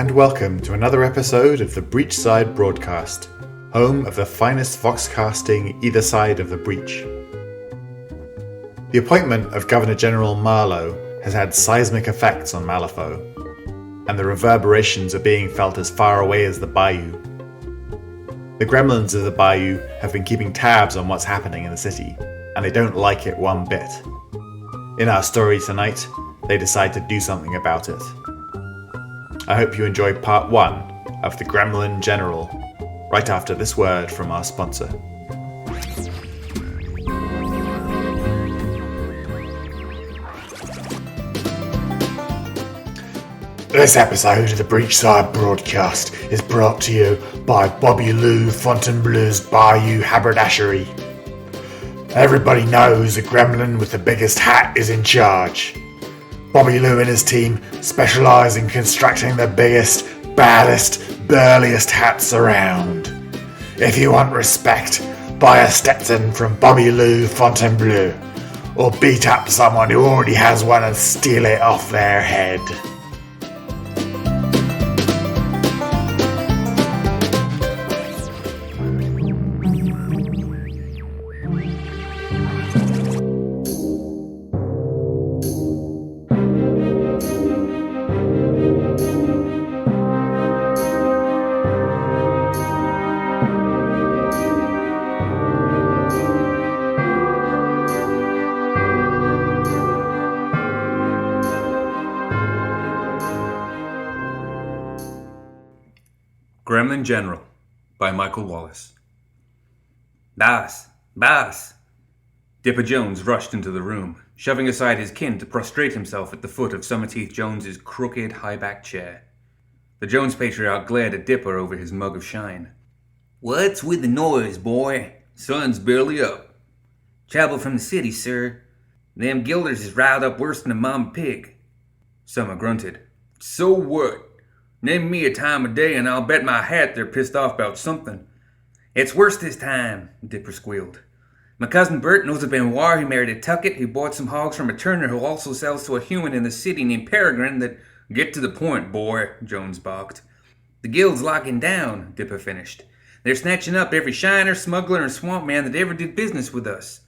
and welcome to another episode of the Breachside Broadcast, home of the finest voxcasting either side of the breach. The appointment of Governor General Malifaux has had seismic effects on Malifaux, and the reverberations are being felt as far away as the bayou. The gremlins of the bayou have been keeping tabs on what's happening in the city, and they don't like it one bit. In our story tonight, they decide to do something about it. I hope you enjoy part 1 of The Gremlin General, right after this word from our sponsor. This episode of the Breachside Broadcast is brought to you by Bobby Lou Fontainebleau's Bayou Haberdashery. Everybody knows the gremlin with the biggest hat is in charge. Bobby Lou and his team specialise in constructing the biggest, baddest, burliest hats around. If you want respect, buy a Stetson from Bobby Lou Fontainebleau, or beat up someone who already has one and steal it off their head. Gremlin General by Michael Wallace. Boss! Dipper Jones rushed into the room, shoving aside his kin to prostrate himself at the foot of Summerteeth Jones's crooked, high-backed chair. The Jones patriarch glared at Dipper over his mug of shine. What's with the noise, boy? Sun's barely up. Trouble from the city, sir. Them Gilders is riled up worse than a mama pig. Summer grunted. So what? Name me a time of day and I'll bet my hat they're pissed off about something. It's worse this time, Dipper squealed. My cousin Bert knows a Benoit who married a Tucket who bought some hogs from a turner who also sells to a human in the city named Peregrine that... Get to the point, boy, Jones barked. The guild's locking down, Dipper finished. They're snatching up every shiner, smuggler, and swamp man that ever did business with us.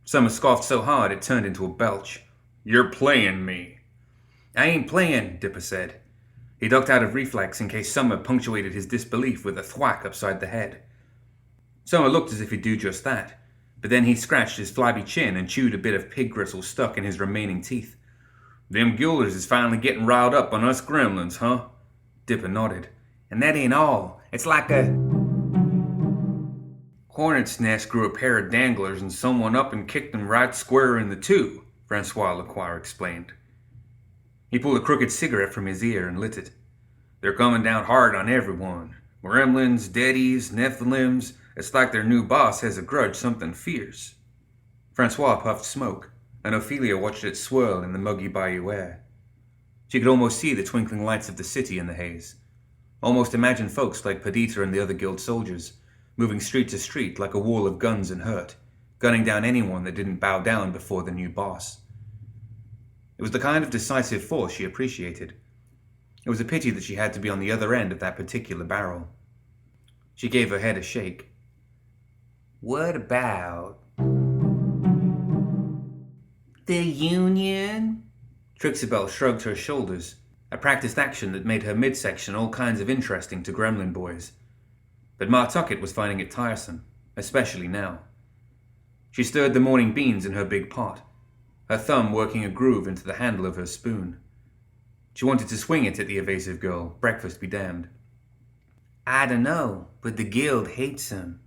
Summer scoffed so hard it turned into a belch. You're playing me. I ain't playing, Dipper said. He ducked out of reflex in case Summer punctuated his disbelief with a thwack upside the head. Summer looked as if he'd do just that, but then he scratched his flabby chin and chewed a bit of pig gristle stuck in his remaining teeth. Them Gilders is finally getting riled up on us gremlins, huh? Dipper nodded. And that ain't all. It's like a... Hornet's nest grew a pair of danglers and someone up and kicked them right square in the two, Francois Lecoir explained. He pulled a crooked cigarette from his ear and lit it. They're coming down hard on everyone. Gremlins, Deddies, Nephilims. It's like their new boss has a grudge something fierce. Francois puffed smoke, and Ophelia watched it swirl in the muggy bayou air. She could almost see the twinkling lights of the city in the haze. Almost imagine folks like Perdita and the other guild soldiers, moving street to street like a wall of guns and hurt, gunning down anyone that didn't bow down before the new boss. It was the kind of decisive force she appreciated. It was a pity that she had to be on the other end of that particular barrel. She gave her head a shake. What about... the Union? Trixibel shrugged her shoulders, a practiced action that made her midsection all kinds of interesting to gremlin boys. But Ma Tucket was finding it tiresome, especially now. She stirred the morning beans in her big pot, her thumb working a groove into the handle of her spoon. She wanted to swing it at the evasive girl, breakfast be damned. I dunno, but the guild hates him.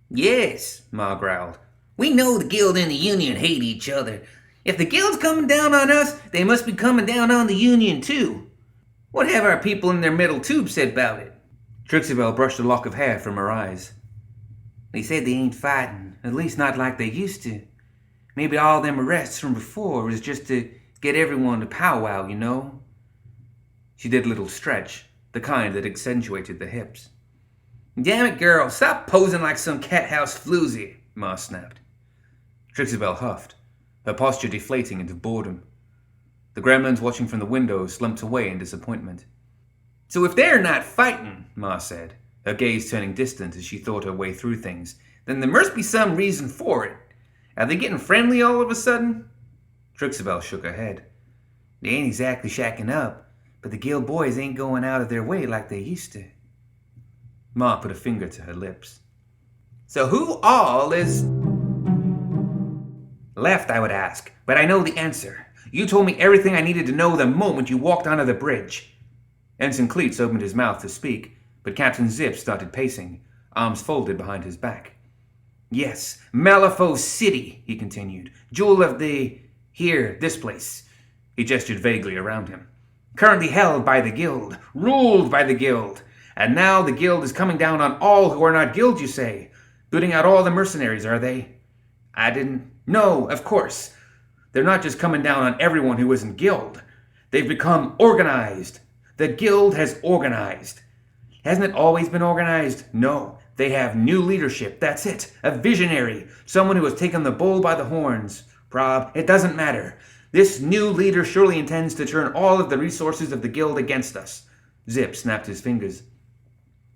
Yes, Ma growled. We know the guild and the union hate each other. If the guild's coming down on us, they must be coming down on the union too. What have our people in their metal tubes said about it? Trixibel brushed a lock of hair from her eyes. They said they ain't fighting, at least not like they used to. Maybe all them arrests from before was just to get everyone to powwow, you know? She did a little stretch, the kind that accentuated the hips. Damn it, girl, stop posing like some cat-house floozy, Ma snapped. Trixibel huffed, her posture deflating into boredom. The gremlins watching from the window slumped away in disappointment. So if they're not fighting, Ma said, her gaze turning distant as she thought her way through things, then there must be some reason for it. Are they getting friendly all of a sudden? Trixabel shook her head. They ain't exactly shacking up, but the guild boys ain't going out of their way like they used to. Ma put a finger to her lips. So who all is left, I would ask, but I know the answer. You told me everything I needed to know the moment you walked onto the bridge. Ensign Cleats opened his mouth to speak, but Captain Zip started pacing, arms folded behind his back. Yes, Malifaux City, he continued. Jewel of this place. He gestured vaguely around him. Currently held by the guild, ruled by the guild. And now the guild is coming down on all who are not guild, you say? Booting out all the mercenaries, are they? No, of course. They're not just coming down on everyone who isn't guild. They've become organized. The guild has organized. Hasn't it always been organized? No. They have new leadership, that's it. A visionary. Someone who has taken the bull by the horns. Prob, it doesn't matter. This new leader surely intends to turn all of the resources of the guild against us. Zip snapped his fingers.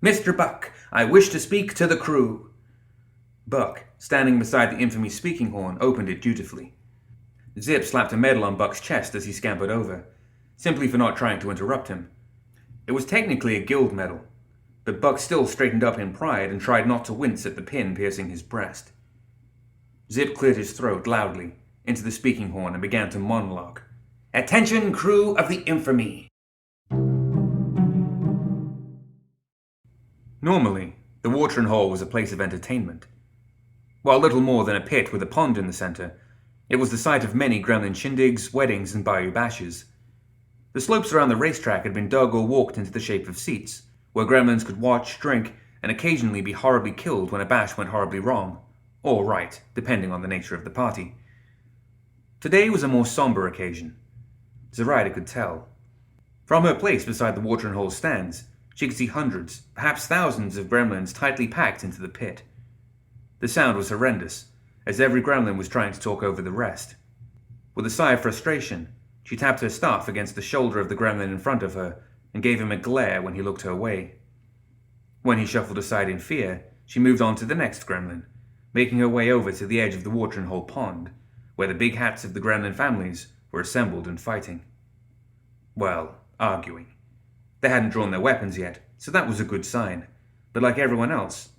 Mr. Buck, I wish to speak to the crew. Buck, standing beside the infamy speaking horn, opened it dutifully. Zip slapped a medal on Buck's chest as he scampered over, simply for not trying to interrupt him. It was technically a guild medal, but Buck still straightened up in pride and tried not to wince at the pin piercing his breast. Zip cleared his throat loudly into the speaking horn and began to monologue. Attention, crew of the infamy! Normally, the watering hole was a place of entertainment. While little more than a pit with a pond in the center, it was the site of many gremlin shindigs, weddings, and bayou bashes. The slopes around the racetrack had been dug or walked into the shape of seats, where gremlins could watch, drink, and occasionally be horribly killed when a bash went horribly wrong, or right, depending on the nature of the party. Today was a more somber occasion. Zoraida could tell. From her place beside the watering hole stands, she could see hundreds, perhaps thousands of gremlins tightly packed into the pit. The sound was horrendous, as every gremlin was trying to talk over the rest. With a sigh of frustration, she tapped her staff against the shoulder of the gremlin in front of her and gave him a glare when he looked her way. When he shuffled aside in fear, she moved on to the next gremlin, making her way over to the edge of the watering hole pond, where the big hats of the gremlin families were assembled and fighting. Well, arguing. They hadn't drawn their weapons yet, so that was a good sign, but like everyone else,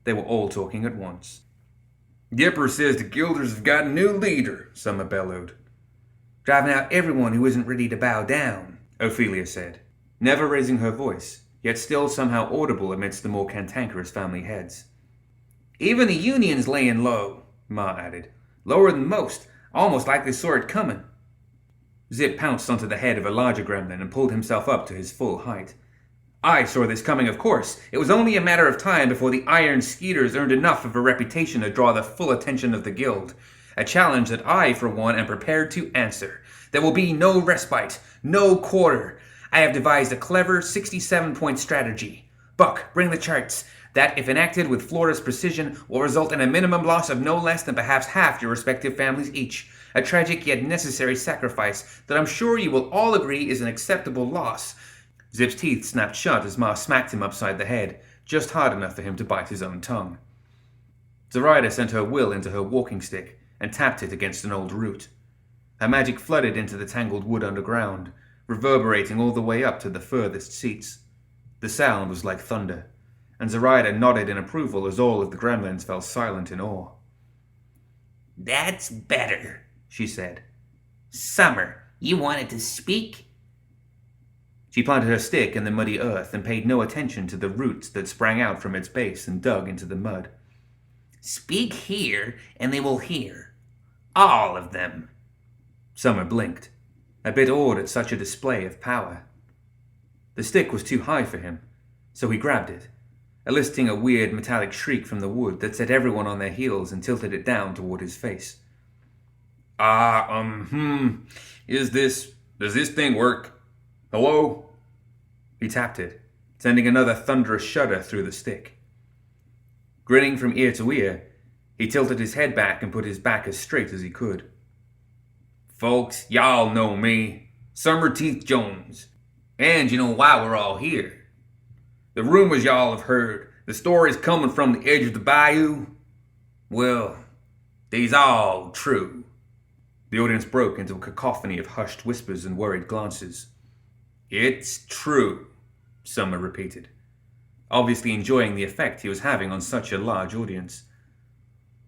they were all talking at once. Gipper says the guilders have got a new leader, Summer bellowed. Driving out everyone who isn't ready to bow down, Ophelia said, never raising her voice, yet still somehow audible amidst the more cantankerous family heads. Even the Union's laying low, Ma added. Lower than most, almost like they saw it coming. Zip pounced onto the head of a larger gremlin and pulled himself up to his full height. I saw this coming, of course. It was only a matter of time before the Iron Skeeters earned enough of a reputation to draw the full attention of the guild. A challenge that I, for one, am prepared to answer. There will be no respite, no quarter. I have devised a clever 67-point strategy. Buck, bring the charts. That, if enacted with flawless precision, will result in a minimum loss of no less than perhaps half your respective families each. A tragic yet necessary sacrifice that I'm sure you will all agree is an acceptable loss. Zip's teeth snapped shut as Ma smacked him upside the head, just hard enough for him to bite his own tongue. Zoraida sent her will into her walking stick and tapped it against an old root. Her magic flooded into the tangled wood underground, reverberating all the way up to the furthest seats. The sound was like thunder, and Zoraida nodded in approval as all of the gremlins fell silent in awe. That's better, she said. Summer, you wanted to speak? She planted her stick in the muddy earth and paid no attention to the roots that sprang out from its base and dug into the mud. Speak here, and they will hear. All of them. Summer blinked, a bit awed at such a display of power. The stick was too high for him, so he grabbed it, eliciting a weird metallic shriek from the wood that set everyone on their heels and tilted it down toward his face. Does this thing work? Hello? He tapped it, sending another thunderous shudder through the stick. Grinning from ear to ear, he tilted his head back and put his back as straight as he could. Folks, y'all know me. Summer Teeth Jones. And you know why we're all here. The rumors y'all have heard, the stories coming from the edge of the bayou, well, they's all true. The audience broke into a cacophony of hushed whispers and worried glances. It's true, Summer repeated, obviously enjoying the effect he was having on such a large audience.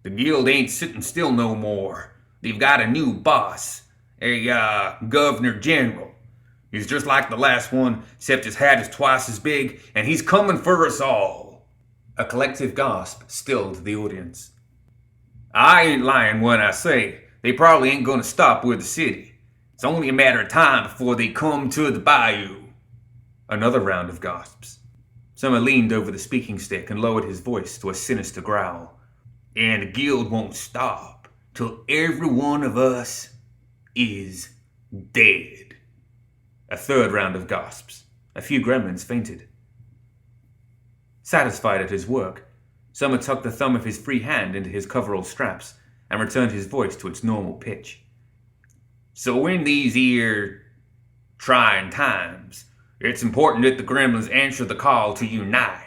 The guild ain't sitting still no more. They've got a new boss, a governor general. He's just like the last one, except his hat is twice as big, and he's coming for us all. A collective gasp stilled the audience. I ain't lying when I say they probably ain't gonna stop with the city. It's only a matter of time before they come to the bayou. Another round of gasps. Summer leaned over the speaking stick and lowered his voice to a sinister growl. And the guild won't stop till every one of us is dead. A third round of gasps. A few gremlins fainted. Satisfied at his work, Summer tucked the thumb of his free hand into his coverall straps and returned his voice to its normal pitch. So in these here trying times, it's important that the gremlins answer the call to unite.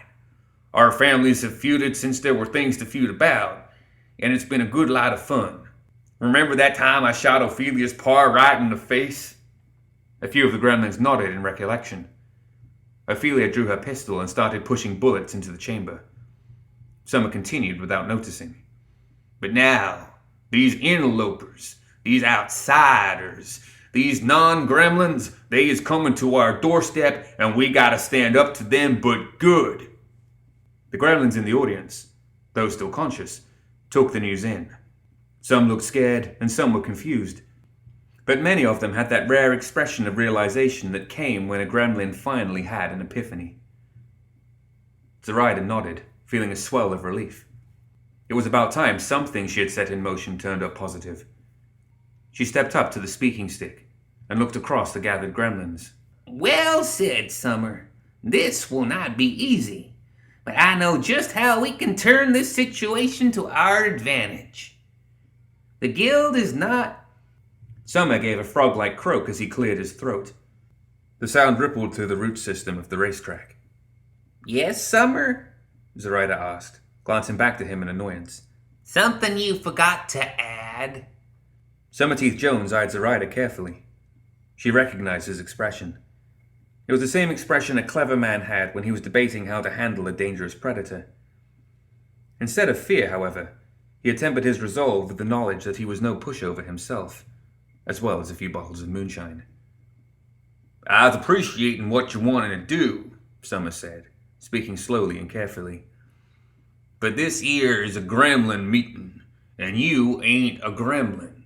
Our families have feuded since there were things to feud about, and it's been a good lot of fun. Remember that time I shot Ophelia's pa right in the face? A few of the gremlins nodded in recollection. Ophelia drew her pistol and started pushing bullets into the chamber. Summer continued without noticing. But now, these interlopers, these outsiders, these non-gremlins, they is coming to our doorstep and we gotta stand up to them but good. The gremlins in the audience, though still conscious, took the news in. Some looked scared and some were confused. But many of them had that rare expression of realization that came when a gremlin finally had an epiphany. Zoraida nodded, feeling a swell of relief. It was about time something she had set in motion turned up positive. She stepped up to the speaking stick and looked across the gathered gremlins. Well said, Summer. This will not be easy, but I know just how we can turn this situation to our advantage. The guild is not... Summer gave a frog-like croak as he cleared his throat. The sound rippled through the root system of the racetrack. Yes, Summer? Zoraida asked, glancing back to him in annoyance. Something you forgot to add? Summerteeth Jones eyed Zoraida carefully. She recognized his expression. It was the same expression a clever man had when he was debating how to handle a dangerous predator. Instead of fear, however, he had tempered his resolve with the knowledge that he was no pushover himself, as well as a few bottles of moonshine. I was appreciating what you wanted to do, Summer said, speaking slowly and carefully. But this here is a gremlin meeting, and you ain't a gremlin.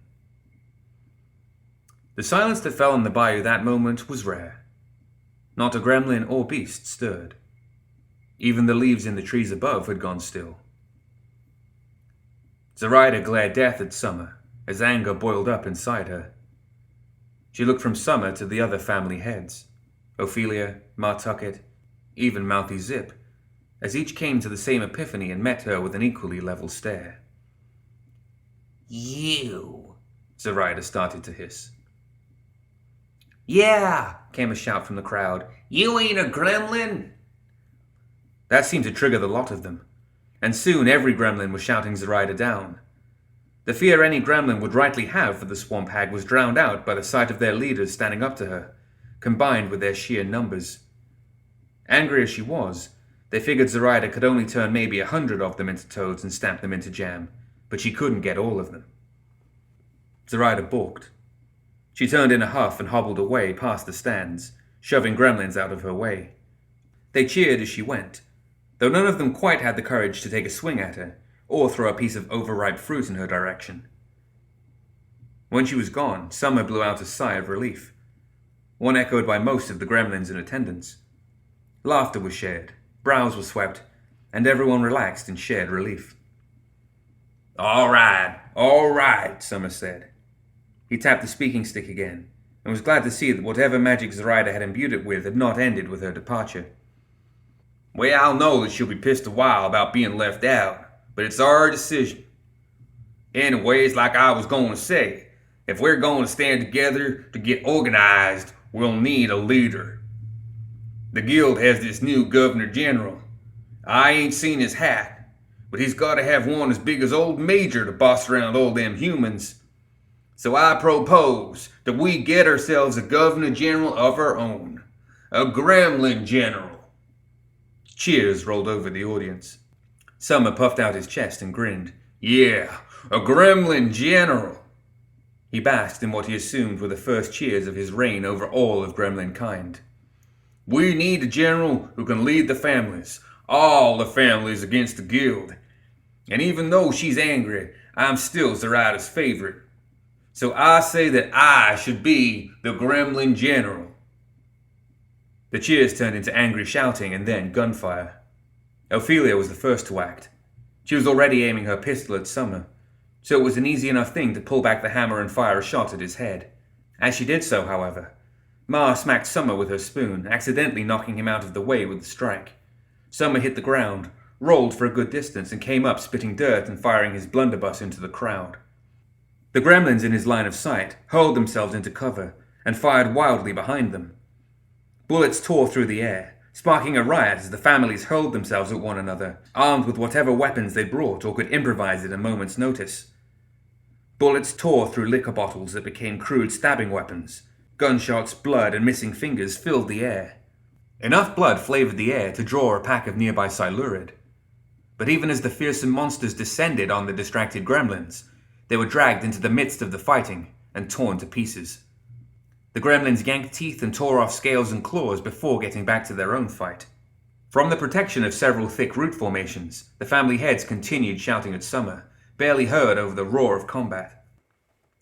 The silence that fell on the bayou that moment was rare. Not a gremlin or beast stirred. Even the leaves in the trees above had gone still. Zoraida glared death at Summer as anger boiled up inside her. She looked from Summer to the other family heads, Ophelia, Ma Tucket, even Mouthy Zip, as each came to the same epiphany and met her with an equally level stare. You, Zoraida started to hiss. Yeah, came a shout from the crowd. You ain't a gremlin? That seemed to trigger the lot of them, and soon every gremlin was shouting Zoraida down. The fear any gremlin would rightly have for the swamp hag was drowned out by the sight of their leaders standing up to her, combined with their sheer numbers. Angry as she was, they figured Zoraida could only turn maybe 100 of them into toads and stamp them into jam, but she couldn't get all of them. Zoraida balked. She turned in a huff and hobbled away past the stands, shoving gremlins out of her way. They cheered as she went, though none of them quite had the courage to take a swing at her, or throw a piece of overripe fruit in her direction. When she was gone, Summer blew out a sigh of relief, one echoed by most of the gremlins in attendance. Laughter was shared, brows were swept, and everyone relaxed in shared relief. All right, Summer said. He tapped the speaking stick again, and was glad to see that whatever magic Zoraida had imbued it with had not ended with her departure. Well, I'll know that she'll be pissed a while about being left out, but it's our decision. Anyways, like I was going to say, if we're going to stand together to get organized, we'll need a leader. The guild has this new governor general. I ain't seen his hat, but he's got to have one as big as old Major to boss around all them humans. So I propose that we get ourselves a governor general of our own. A gremlin general. Cheers rolled over the audience. Summer puffed out his chest and grinned. Yeah, a gremlin general. He basked in what he assumed were the first cheers of his reign over all of gremlin kind. We need a general who can lead the families, all the families against the guild. And even though she's angry, I'm still Zoraida's favorite. So I say that I should be the gremlin general. The cheers turned into angry shouting and then gunfire. Ophelia was the first to act. She was already aiming her pistol at Summer, so it was an easy enough thing to pull back the hammer and fire a shot at his head. As she did so, however, Ma smacked Summer with her spoon, accidentally knocking him out of the way with the strike. Summer hit the ground, rolled for a good distance, and came up spitting dirt and firing his blunderbuss into the crowd. The gremlins in his line of sight hurled themselves into cover and fired wildly behind them. Bullets tore through the air, sparking a riot as the families hurled themselves at one another, armed with whatever weapons they brought or could improvise at a moment's notice. Bullets tore through liquor bottles that became crude stabbing weapons. Gunshots, blood, and missing fingers filled the air. Enough blood flavored the air to draw a pack of nearby Silurid. But even as the fearsome monsters descended on the distracted gremlins, they were dragged into the midst of the fighting and torn to pieces. The gremlins yanked teeth and tore off scales and claws before getting back to their own fight. From the protection of several thick root formations, the family heads continued shouting at Summer, barely heard over the roar of combat.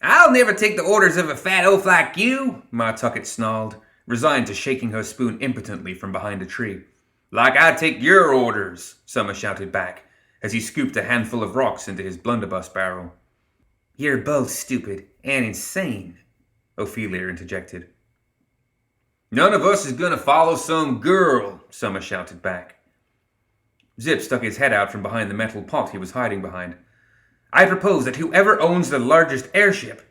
I'll never take the orders of a fat oaf like you, Ma Tucket snarled, resigned to shaking her spoon impotently from behind a tree. Like I take your orders, Summer shouted back, as he scooped a handful of rocks into his blunderbuss barrel. You're both stupid and insane, Ophelia interjected. None of us is gonna follow some girl, Summer shouted back. Zip stuck his head out from behind the metal pot he was hiding behind. I propose that whoever owns the largest airship...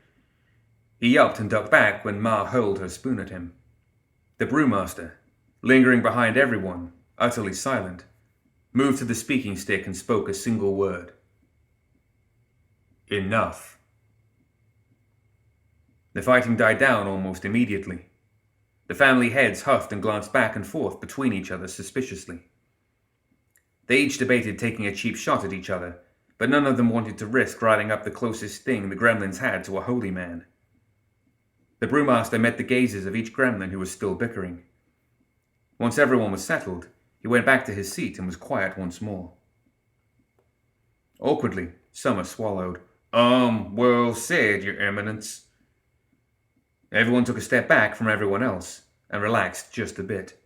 He yelped and ducked back when Ma hurled her spoon at him. The brewmaster, lingering behind everyone, utterly silent, moved to the speaking stick and spoke a single word. Enough. The fighting died down almost immediately. The family heads huffed and glanced back and forth between each other suspiciously. They each debated taking a cheap shot at each other, but none of them wanted to risk riding up the closest thing the gremlins had to a holy man. The brewmaster met the gazes of each gremlin who was still bickering. Once everyone was settled, he went back to his seat and was quiet once more. Awkwardly, Summer swallowed. Well said, Your Eminence. Everyone took a step back from everyone else and relaxed just a bit.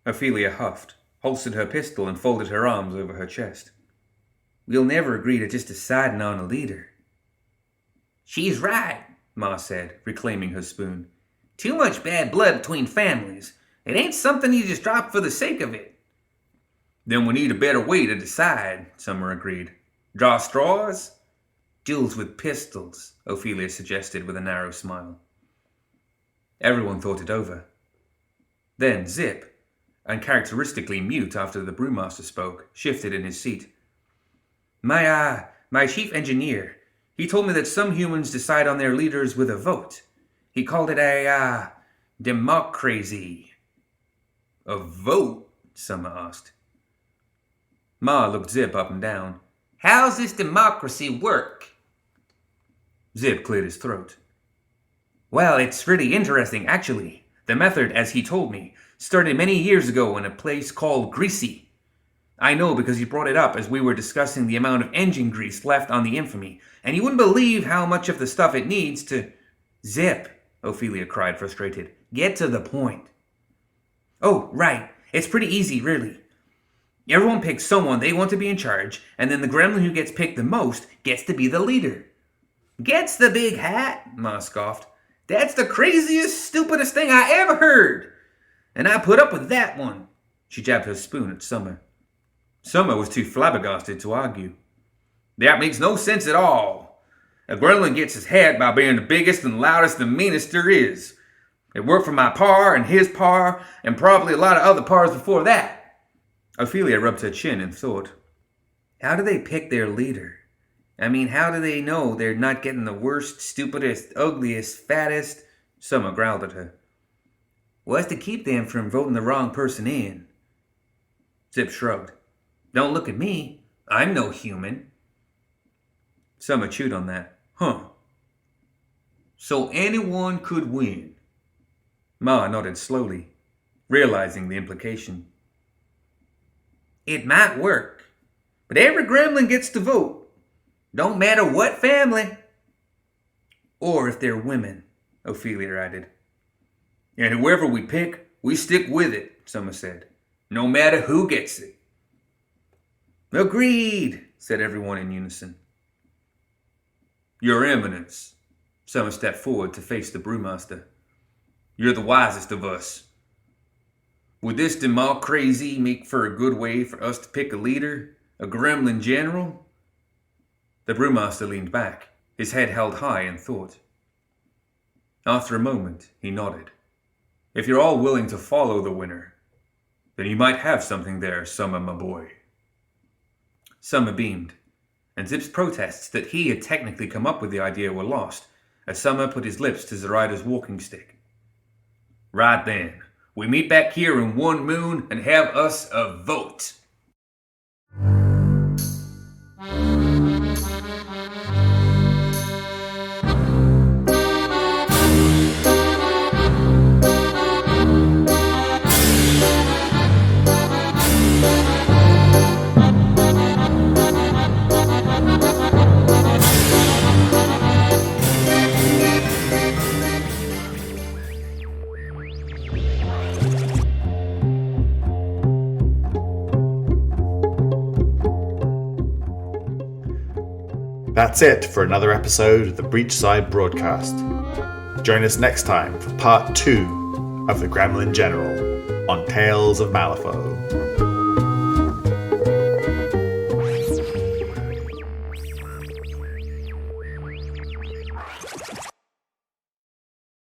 Ophelia huffed, holstered her pistol, and folded her arms over her chest. We'll never agree to just deciding on a leader. She's right, Ma said, reclaiming her spoon. Too much bad blood between families. It ain't something you just drop for the sake of it. Then we need a better way to decide, Summer agreed. Draw straws? Duels with pistols, Ophelia suggested with a narrow smile. Everyone thought it over. Then Zip, uncharacteristically mute after the brewmaster spoke, shifted in his seat. My chief engineer, he told me that some humans decide on their leaders with a vote. He called it a, democracy. A vote? Summer asked. Ma looked Zip up and down. How's this democracy work? Zip cleared his throat. Well, it's really interesting, actually. The method, as he told me, started many years ago in a place called Greasy. I know because you brought it up as we were discussing the amount of engine grease left on the Infamy, and you wouldn't believe how much of the stuff it needs to... Zip, Ophelia cried, frustrated. Get to the point. Oh, right. It's pretty easy, really. Everyone picks someone they want to be in charge, and then the gremlin who gets picked the most gets to be the leader. Gets the big hat? Ma scoffed. That's the craziest, stupidest thing I ever heard. And I put up with that one. She jabbed her spoon at Summer. Summer was too flabbergasted to argue. That makes no sense at all. A gremlin gets his hat by being the biggest and loudest and meanest there is. It worked for my par and his par, and probably a lot of other pars before that. Ophelia rubbed her chin and thought, how do they pick their leader? I mean, how do they know they're not getting the worst, stupidest, ugliest, fattest? Summer growled at her. What's to keep them from voting the wrong person in? Zip shrugged. Don't look at me. I'm no human. Summer chewed on that. Huh. So anyone could win. Ma nodded slowly, realizing the implication. It might work, but every gremlin gets to vote. Don't matter what family. Or if they're women, Ophelia added. And whoever we pick, we stick with it, Summer said. No matter who gets it. Agreed, said everyone in unison. Your Eminence, Summer stepped forward to face the brewmaster. You're the wisest of us. Would this democracy make for a good way for us to pick a leader, a gremlin general? The brewmaster leaned back, his head held high in thought. After a moment, he nodded. If you're all willing to follow the winner, then you might have something there, Summer, my boy. Summer beamed, and Zip's protests that he had technically come up with the idea were lost, as Summer put his lips to Zoraida's walking stick. Right then, we meet back here in one moon and have us a vote. That's it for another episode of the Breachside Broadcast. Join us next time for part 2 of the Gremlin General on Tales of Malifaux.